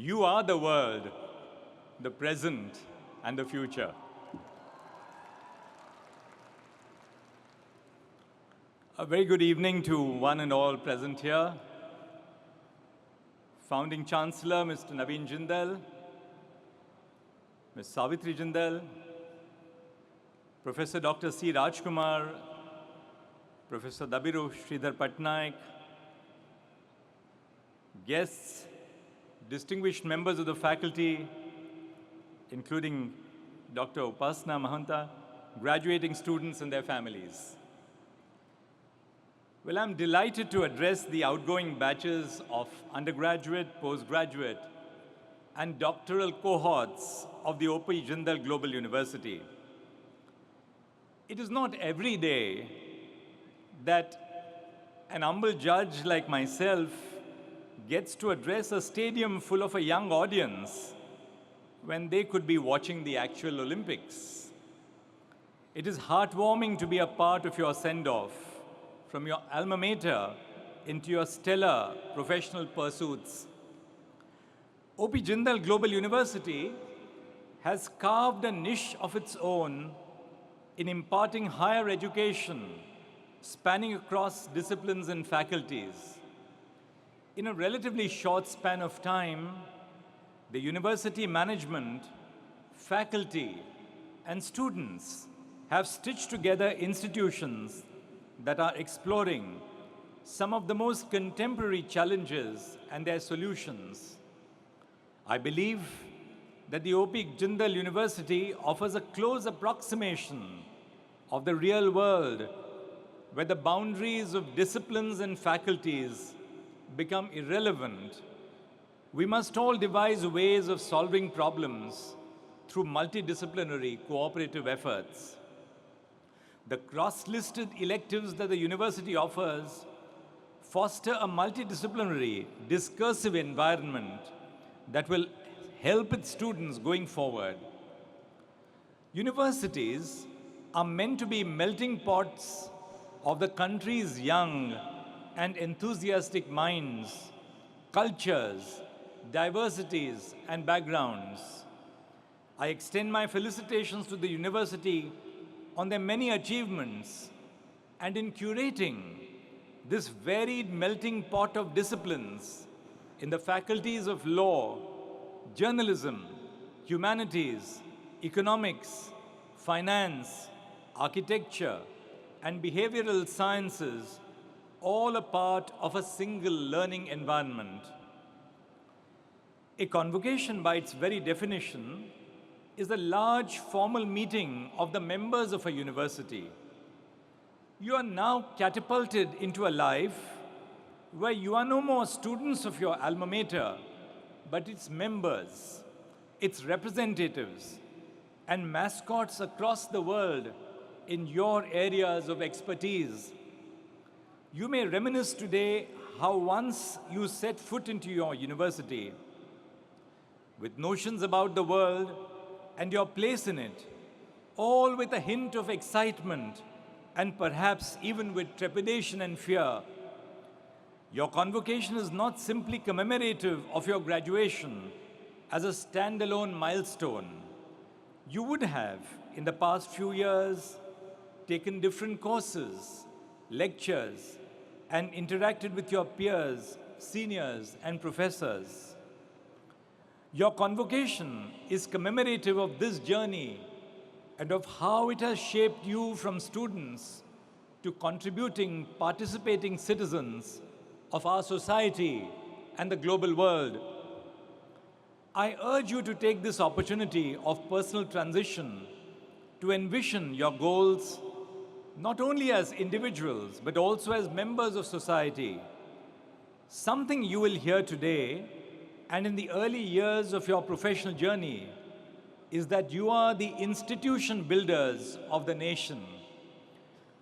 You are the world, the present, and the future. A very good evening to one and all present here. Founding Chancellor, Mr. Naveen Jindal, Ms. Savitri Jindal, Professor Dr. C. Rajkumar, Professor Dabiru Sridhar Patnaik, guests, distinguished members of the faculty, including Dr. Upasana Mahanta, graduating students and their families. Well, I'm delighted to address the outgoing batches of undergraduate, postgraduate, and doctoral cohorts of the O.P. Jindal Global University. It is not every day that an humble judge like myself gets to address a stadium full of a young audience when they could be watching the actual Olympics. It is heartwarming to be a part of your send-off from your alma mater into your stellar professional pursuits. O.P. Jindal Global University has carved a niche of its own in imparting higher education spanning across disciplines and faculties. In a relatively short span of time, the university management, faculty, and students have stitched together institutions that are exploring some of the most contemporary challenges and their solutions. I believe that the O.P. Jindal University offers a close approximation of the real world where the boundaries of disciplines and faculties become irrelevant. We must all devise ways of solving problems through multidisciplinary cooperative efforts. The cross-listed electives that the university offers foster a multidisciplinary, discursive environment that will help its students going forward. Universities are meant to be melting pots of the country's young and enthusiastic minds, cultures, diversities, and backgrounds. I extend my felicitations to the university on their many achievements and in curating this varied melting pot of disciplines in the faculties of law, journalism, humanities, economics, finance, architecture, and behavioral sciences, all a part of a single learning environment. A convocation, by its very definition, is a large formal meeting of the members of a university. You are now catapulted into a life where you are no more students of your alma mater, but its members, its representatives, and mascots across the world in your areas of expertise. You may reminisce today how once you set foot into your university with notions about the world and your place in it, all with a hint of excitement and perhaps even with trepidation and fear. Your convocation is not simply commemorative of your graduation as a standalone milestone. You would have, in the past few years, taken different courses, lectures, and interacted with your peers, seniors, and professors. Your convocation is commemorative of this journey and of how it has shaped you from students to contributing, participating citizens of our society and the global world. I urge you to take this opportunity of personal transition to envision your goals not only as individuals, but also as members of society. Something you will hear today and in the early years of your professional journey is that you are the institution builders of the nation.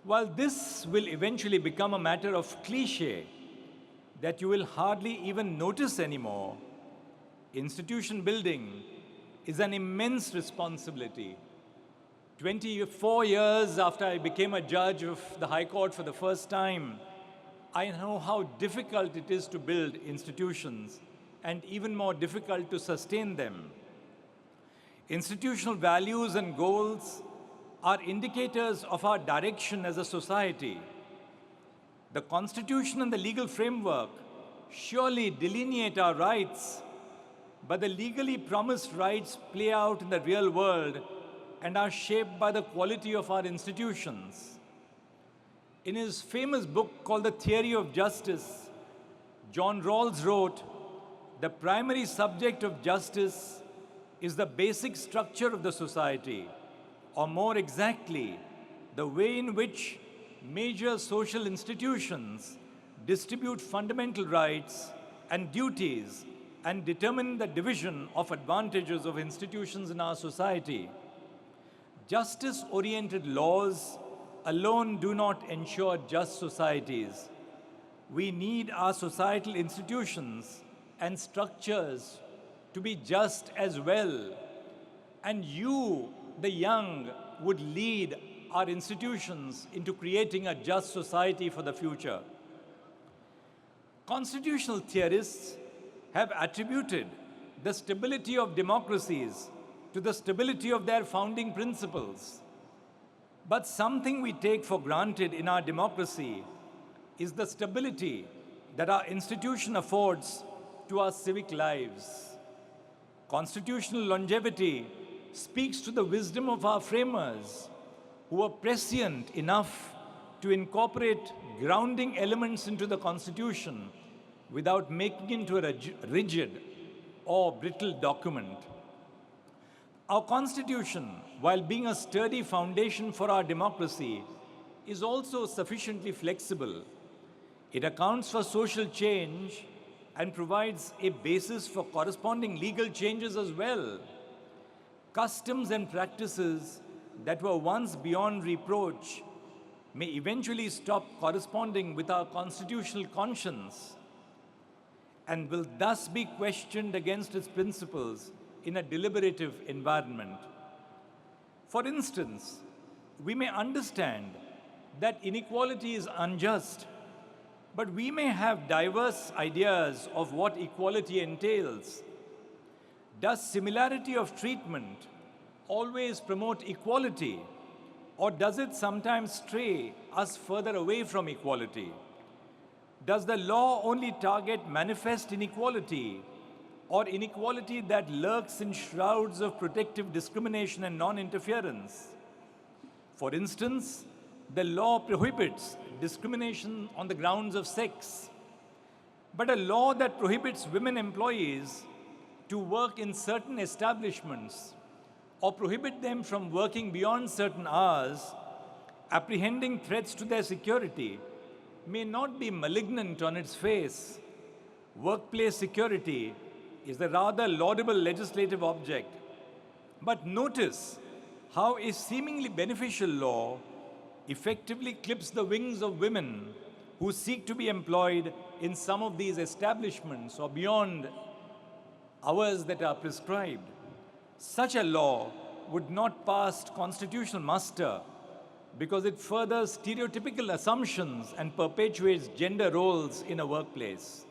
While this will eventually become a matter of cliche that you will hardly even notice anymore, institution building is an immense responsibility. 24 years after I became a judge of the High Court for the first time, I know how difficult it is to build institutions and even more difficult to sustain them. Institutional values and goals are indicators of our direction as a society. The Constitution and the legal framework surely delineate our rights, but the legally promised rights play out in the real world and are shaped by the quality of our institutions. In his famous book called The Theory of Justice, John Rawls wrote, "The primary subject of justice is the basic structure of the society, or more exactly, the way in which major social institutions distribute fundamental rights and duties and determine the division of advantages of institutions in our society. Justice-oriented laws alone do not ensure just societies. We need our societal institutions and structures to be just as well. And you, the young, would lead our institutions into creating a just society for the future." Constitutional theorists have attributed the stability of democracies to the stability of their founding principles. But something we take for granted in our democracy is the stability that our institution affords to our civic lives. Constitutional longevity speaks to the wisdom of our framers, who were prescient enough to incorporate grounding elements into the Constitution without making it into a rigid or brittle document. Our Constitution, while being a sturdy foundation for our democracy, is also sufficiently flexible. It accounts for social change and provides a basis for corresponding legal changes as well. Customs and practices that were once beyond reproach may eventually stop corresponding with our constitutional conscience and will thus be questioned against its principles in a deliberative environment. For instance, we may understand that inequality is unjust, but we may have diverse ideas of what equality entails. Does similarity of treatment always promote equality, or does it sometimes stray us further away from equality? Does the law only target manifest inequality, or inequality that lurks in shrouds of protective discrimination and non-interference? For instance, the law prohibits discrimination on the grounds of sex, but a law that prohibits women employees to work in certain establishments or prohibit them from working beyond certain hours, apprehending threats to their security, may not be malignant on its face. Workplace security is a rather laudable legislative object. But notice how a seemingly beneficial law effectively clips the wings of women who seek to be employed in some of these establishments or beyond hours that are prescribed. Such a law would not pass constitutional muster because it furthers stereotypical assumptions and perpetuates gender roles in a workplace.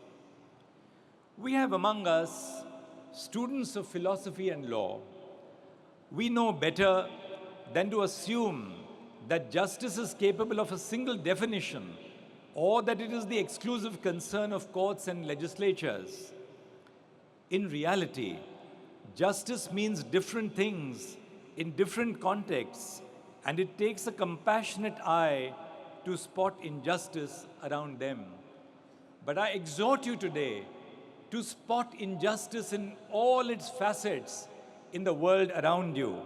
We have among us students of philosophy and law. We know better than to assume that justice is capable of a single definition or that it is the exclusive concern of courts and legislatures. In reality, justice means different things in different contexts, and it takes a compassionate eye to spot injustice around them. But I exhort you today to spot injustice in all its facets in the world around you.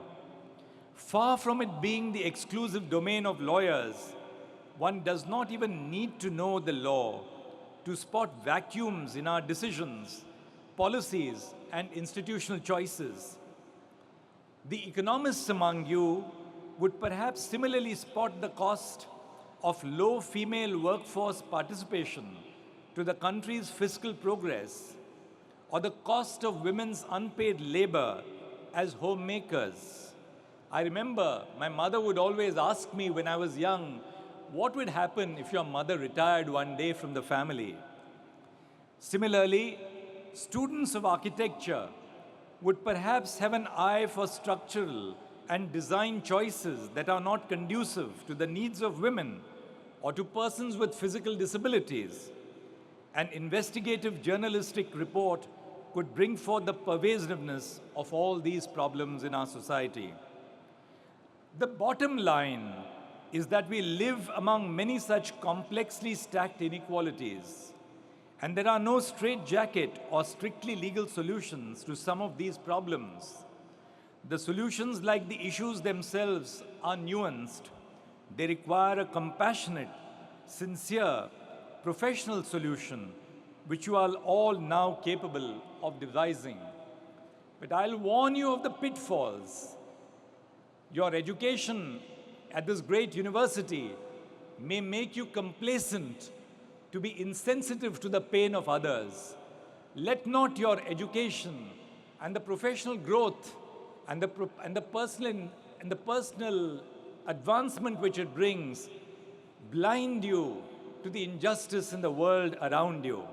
Far from it being the exclusive domain of lawyers, one does not even need to know the law to spot vacuums in our decisions, policies, and institutional choices. The economists among you would perhaps similarly spot the cost of low female workforce participation to the country's fiscal progress, or the cost of women's unpaid labor as homemakers. I remember my mother would always ask me when I was young, what would happen if your mother retired one day from the family? Similarly, students of architecture would perhaps have an eye for structural and design choices that are not conducive to the needs of women or to persons with physical disabilities. An investigative journalistic report could bring forth the pervasiveness of all these problems in our society. The bottom line is that we live among many such complexly stacked inequalities, and there are no straitjacket or strictly legal solutions to some of these problems. The solutions, like the issues themselves, are nuanced. They require a compassionate, sincere, professional solution, which you are all now capable of devising. But I'll warn you of the pitfalls. Your education at this great university may make you complacent, to be insensitive to the pain of others. Let not your education and the professional growth and the personal advancement which it brings blind you to the injustice in the world around you.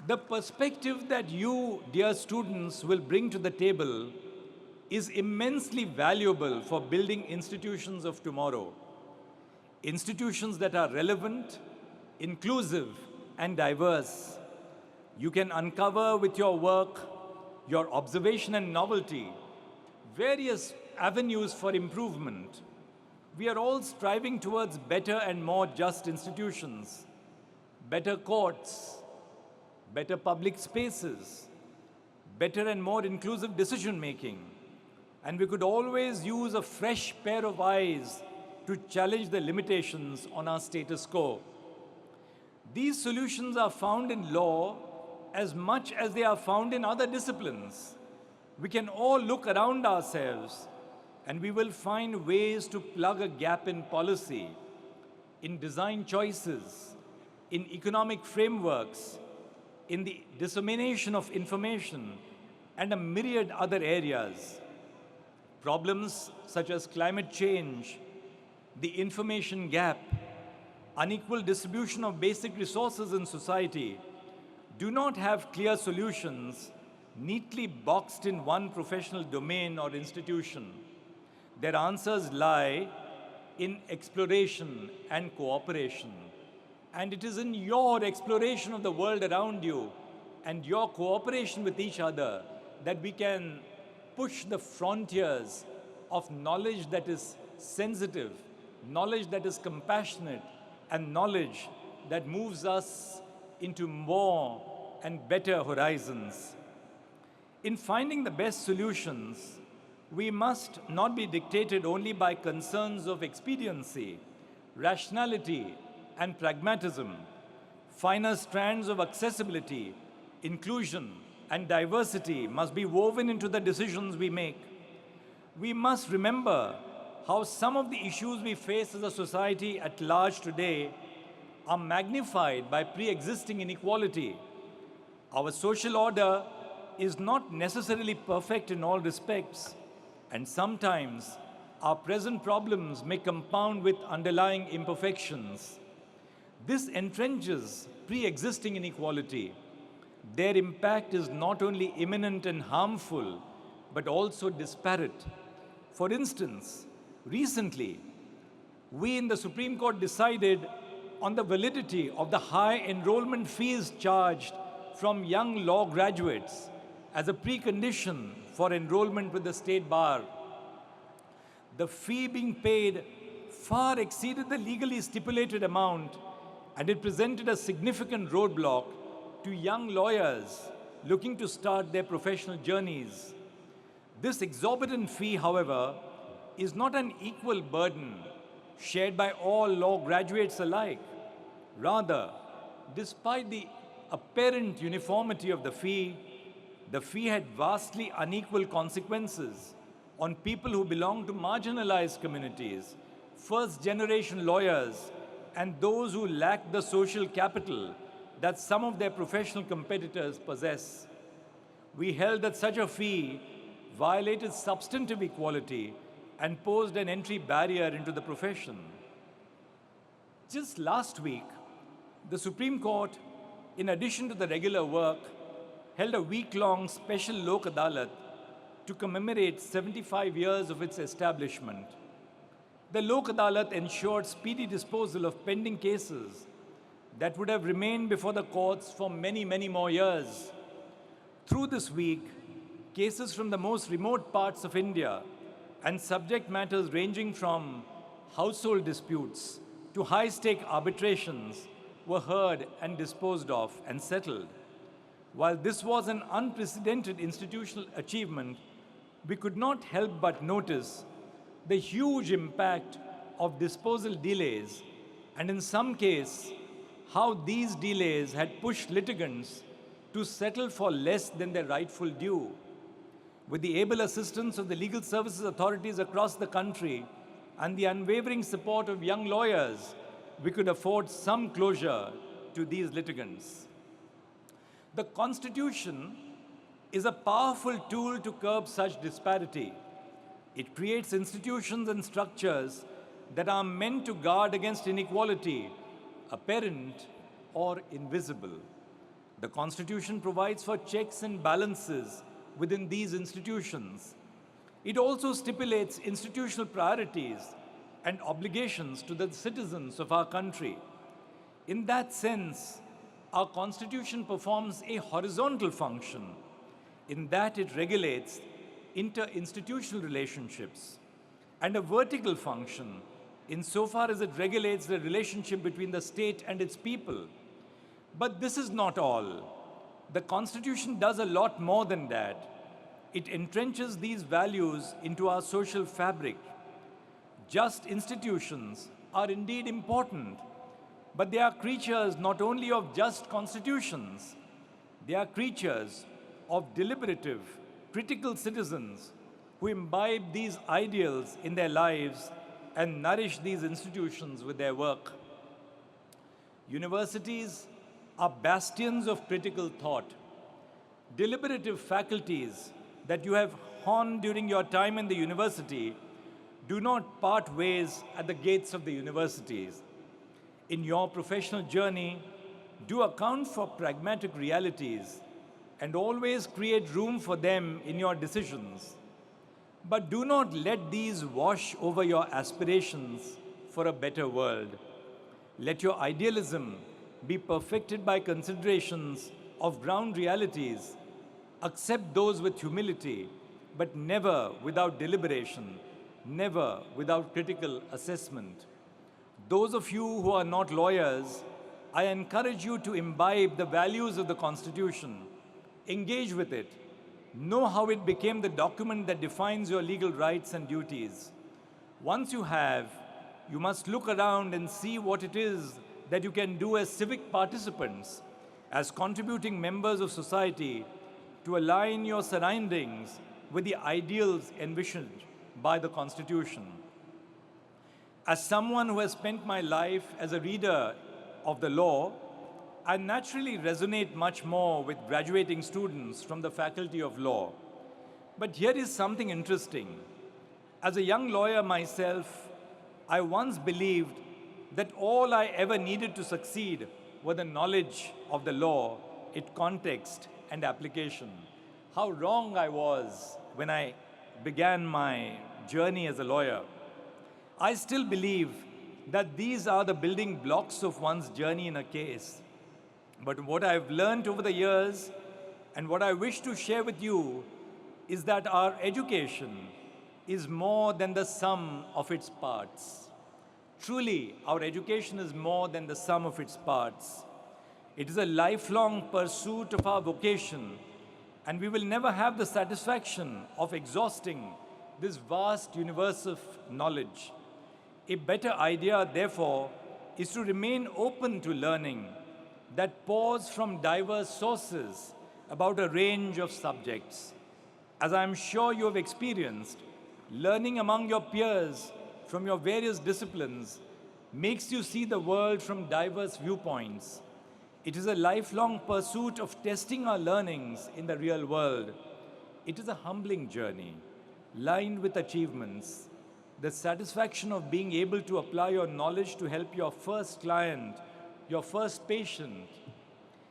The perspective that you, dear students, will bring to the table is immensely valuable for building institutions of tomorrow. Institutions that are relevant, inclusive, and diverse. You can uncover with your work, your observation and novelty, various avenues for improvement. We are all striving towards better and more just institutions, better courts, better public spaces, better and more inclusive decision-making. And we could always use a fresh pair of eyes to challenge the limitations on our status quo. These solutions are found in law as much as they are found in other disciplines. We can all look around ourselves and we will find ways to plug a gap in policy, in design choices, in economic frameworks, in the dissemination of information, and a myriad other areas. Problems such as climate change, the information gap, unequal distribution of basic resources in society do not have clear solutions neatly boxed in one professional domain or institution. Their answers lie in exploration and cooperation. And it is in your exploration of the world around you and your cooperation with each other that we can push the frontiers of knowledge that is sensitive, knowledge that is compassionate, and knowledge that moves us into more and better horizons. In finding the best solutions, we must not be dictated only by concerns of expediency, rationality, and pragmatism. Finer strands of accessibility, inclusion, and diversity must be woven into the decisions we make. We must remember how some of the issues we face as a society at large today are magnified by pre-existing inequality. Our social order is not necessarily perfect in all respects, and sometimes our present problems may compound with underlying imperfections. This entrenches pre-existing inequality. Their impact is not only imminent and harmful, but also disparate. For instance, recently, we in the Supreme Court decided on the validity of the high enrollment fees charged from young law graduates as a precondition for enrollment with the state bar. The fee being paid far exceeded the legally stipulated amount, and it presented a significant roadblock to young lawyers looking to start their professional journeys. This exorbitant fee, however, is not an equal burden shared by all law graduates alike. Rather, despite the apparent uniformity of the fee had vastly unequal consequences on people who belong to marginalized communities, first-generation lawyers, and those who lack the social capital that some of their professional competitors possess. We held that such a fee violated substantive equality and posed an entry barrier into the profession. Just last week, The Supreme Court, in addition to the regular work, held a week-long special Lok Adalat to commemorate 75 years of its establishment. The Lok Adalat ensured speedy disposal of pending cases that would have remained before the courts for many, many more years. Through this week, cases from the most remote parts of India and subject matters ranging from household disputes to high-stake arbitrations were heard and disposed of and settled. While this was an unprecedented institutional achievement, we could not help but notice the huge impact of disposal delays, and in some cases, how these delays had pushed litigants to settle for less than their rightful due. With the able assistance of the legal services authorities across the country and the unwavering support of young lawyers, we could afford some closure to these litigants. The Constitution is a powerful tool to curb such disparity. It creates institutions and structures that are meant to guard against inequality, apparent or invisible. The Constitution provides for checks and balances within these institutions. It also stipulates institutional priorities and obligations to the citizens of our country. In that sense, our Constitution performs a horizontal function in that it regulates inter-institutional relationships, and a vertical function insofar as it regulates the relationship between the state and its people. But this is not all. The Constitution does a lot more than that. It entrenches these values into our social fabric. Just institutions are indeed important, but they are creatures not only of just constitutions, they are creatures of deliberative, critical citizens who imbibe these ideals in their lives and nourish these institutions with their work. Universities are bastions of critical thought. Deliberative faculties that you have honed during your time in the university do not part ways at the gates of the universities. In your professional journey, do account for pragmatic realities and always create room for them in your decisions. But do not let these wash over your aspirations for a better world. Let your idealism be perfected by considerations of ground realities. Accept those with humility, but never without deliberation, never without critical assessment. Those of you who are not lawyers, I encourage you to imbibe the values of the Constitution. Engage with it. Know how it became the document that defines your legal rights and duties. Once you have, you must look around and see what it is that you can do as civic participants, as contributing members of society, to align your surroundings with the ideals envisioned by the Constitution. As someone who has spent my life as a reader of the law, I naturally resonate much more with graduating students from the Faculty of Law. But here is something interesting. As a young lawyer myself, I once believed that all I ever needed to succeed were the knowledge of the law, its context and application. How wrong I was when I began my journey as a lawyer. I still believe that these are the building blocks of one's journey in a case. But what I've learned over the years and what I wish to share with you is that our education is more than the sum of its parts. Truly, our education is more than the sum of its parts. It is a lifelong pursuit of our vocation, and we will never have the satisfaction of exhausting this vast universe of knowledge. A better idea, therefore, is to remain open to learning that pours from diverse sources about a range of subjects. As I am sure you have experienced, learning among your peers from your various disciplines makes you see the world from diverse viewpoints. It is a lifelong pursuit of testing our learnings in the real world. It is a humbling journey, lined with achievements. The satisfaction of being able to apply your knowledge to help your first client, your first patient,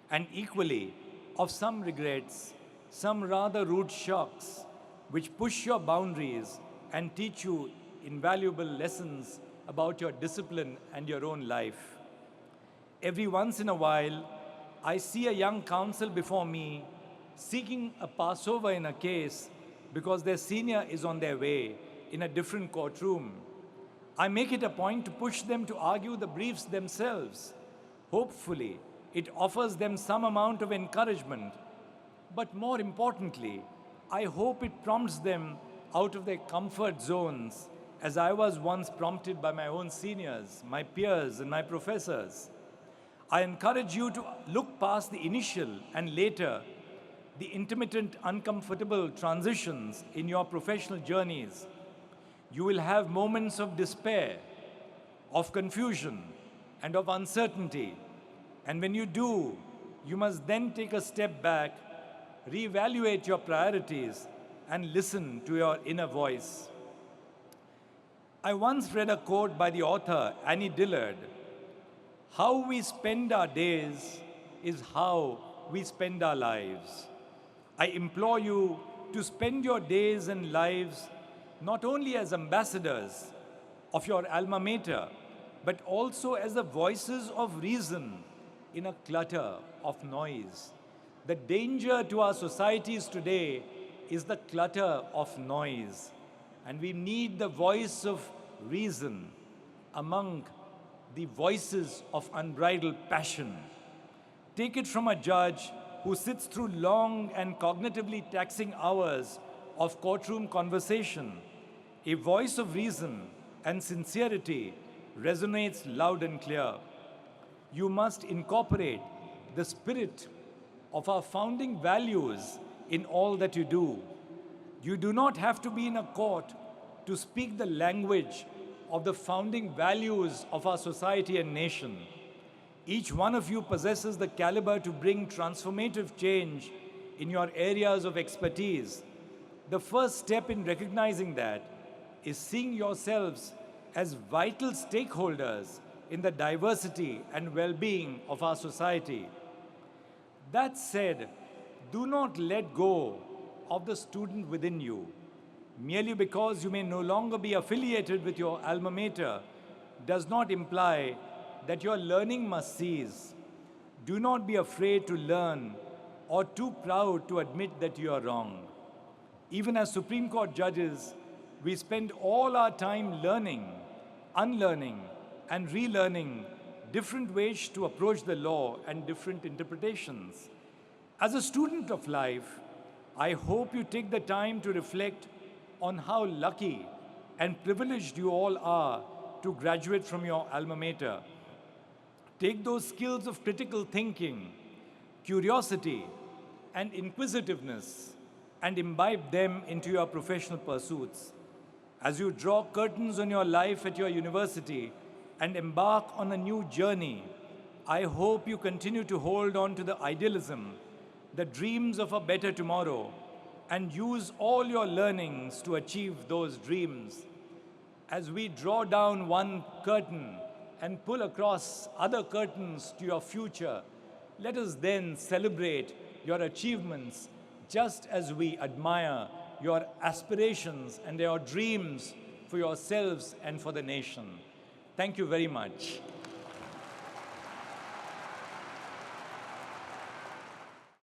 and equally of some regrets, some rather rude shocks, which push your boundaries and teach you invaluable lessons about your discipline and your own life. Every once in a while, I see a young counsel before me seeking a passover in a case because their senior is on their way in a different courtroom. I make it a point to push them to argue the briefs themselves. Hopefully, it offers them some amount of encouragement. But more importantly, I hope it prompts them out of their comfort zones, as I was once prompted by my own seniors, my peers, and my professors. I encourage you to look past the initial and later, the intermittent, uncomfortable transitions in your professional journeys. You will have moments of despair, of confusion, and of uncertainty. And when you do, you must then take a step back, reevaluate your priorities, and listen to your inner voice. I once read a quote by the author Annie Dillard. How we spend our days is how we spend our lives. I implore you to spend your days and lives not only as ambassadors of your alma mater, but also as the voices of reason in a clutter of noise. The danger to our societies today is the clutter of noise, and we need the voice of reason among the voices of unbridled passion. Take it from a judge who sits through long and cognitively taxing hours of courtroom conversation. A voice of reason and sincerity resonates loud and clear. You must incorporate the spirit of our founding values in all that you do. You do not have to be in a court to speak the language of the founding values of our society and nation. Each one of you possesses the caliber to bring transformative change in your areas of expertise. The first step in recognizing that is seeing yourselves as vital stakeholders in the diversity and well-being of our society. That said, do not let go of the student within you. Merely because you may no longer be affiliated with your alma mater does not imply that your learning must cease. Do not be afraid to learn or too proud to admit that you are wrong. Even as Supreme Court judges, we spend all our time learning, unlearning, and relearning different ways to approach the law and different interpretations. As a student of life, I hope you take the time to reflect on how lucky and privileged you all are to graduate from your alma mater. Take those skills of critical thinking, curiosity, and inquisitiveness and imbibe them into your professional pursuits. As you draw curtains on your life at your university and embark on a new journey, I hope you continue to hold on to the idealism, the dreams of a better tomorrow, and use all your learnings to achieve those dreams. As we draw down one curtain and pull across other curtains to your future, let us then celebrate your achievements just as we admire your aspirations and your dreams for yourselves and for the nation. Thank you very much.